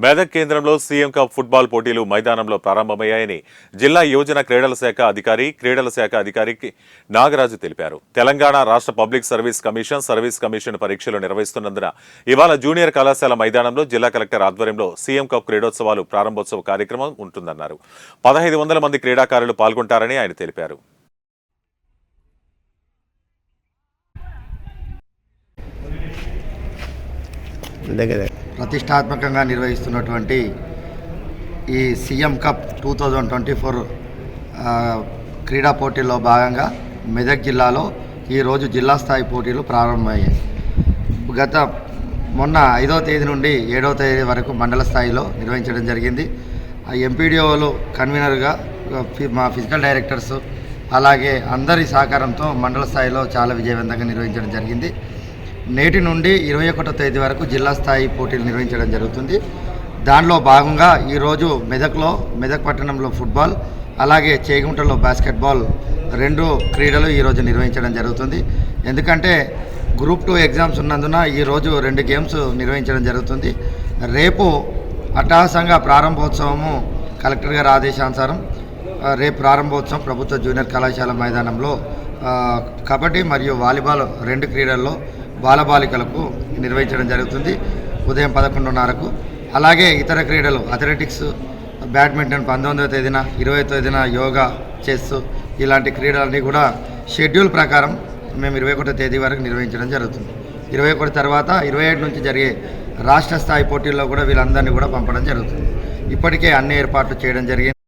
మెదక్ కేంద్రంలో CM cup football పోటీలు మైదానంలో ప్రారంభమయ్యాయని జిల్లా యువజన క్రీడల శాఖ అధికారి నాగరాజు తెలిపారు. తెలంగాణ రాష్ట్ర పబ్లిక్ సర్వీస్ కమిషన్ పరీక్షలు నిర్వహిస్తున్నందున ఇవాళ జూనియర్ కళాశాల మైదానంలో జిల్లా కలెక్టర్ ఆధ్వర్యంలో సీఎం కప్ క్రీడోత్సవాలు ప్రారంభోత్సవ కార్యక్రమం ఉంటుందన్నారు. 1500 మంది క్రీడాకారులు పాల్గొంటారని ఆయన తెలిపారు. ప్రతిష్టాత్మకంగా నిర్వహిస్తున్నటువంటి ఈ సీఎం కప్ 2024 క్రీడా పోటీల్లో భాగంగా మెదక్ జిల్లాలో ఈరోజు జిల్లా స్థాయి పోటీలు ప్రారంభమయ్యాయి. మొన్న 5వ తేదీ నుండి 7వ తేదీ వరకు మండల స్థాయిలో నిర్వహించడం జరిగింది. ఎంపీడీఓలు కన్వీనర్గా మా ఫిజికల్ డైరెక్టర్స్ అలాగే అందరి సహకారంతో మండల స్థాయిలో చాలా విజయవంతంగా నిర్వహించడం జరిగింది. నేటి నుండి 21వ తేదీ వరకు జిల్లా స్థాయి పోటీలు నిర్వహించడం జరుగుతుంది. దానిలో భాగంగా ఈరోజు మెదక్ పట్టణంలో ఫుట్బాల్ అలాగే చేగుంటలో బాస్కెట్బాల్ 2 క్రీడలు ఈరోజు నిర్వహించడం జరుగుతుంది. ఎందుకంటే గ్రూప్ 2 ఎగ్జామ్స్ ఉన్నందున ఈరోజు 2 గేమ్స్ నిర్వహించడం జరుగుతుంది. రేపు అట్టహాసంగా ప్రారంభోత్సవము కలెక్టర్ గారి ఆదేశానుసారం రేపు ప్రారంభోత్సవం ప్రభుత్వ జూనియర్ కళాశాల మైదానంలో కబడ్డీ మరియు వాలీబాల్ 2 క్రీడల్లో బాలబాలికలకు నిర్వహించడం జరుగుతుంది ఉదయం 11:30కు. అలాగే ఇతర క్రీడలు అథ్లెటిక్స్, బ్యాడ్మింటన్ 19వ తేదీన, 20వ తేదీన యోగా, చెస్ ఇలాంటి క్రీడలన్నీ కూడా షెడ్యూల్ ప్రకారం మేము 21వ తేదీ వరకు నిర్వహించడం జరుగుతుంది. 21 తర్వాత 27 నుంచి జరిగే రాష్ట్ర స్థాయి పోటీల్లో కూడా వీళ్ళందరినీ కూడా పంపడం జరుగుతుంది. ఇప్పటికే అన్ని ఏర్పాట్లు చేయడం జరిగింది.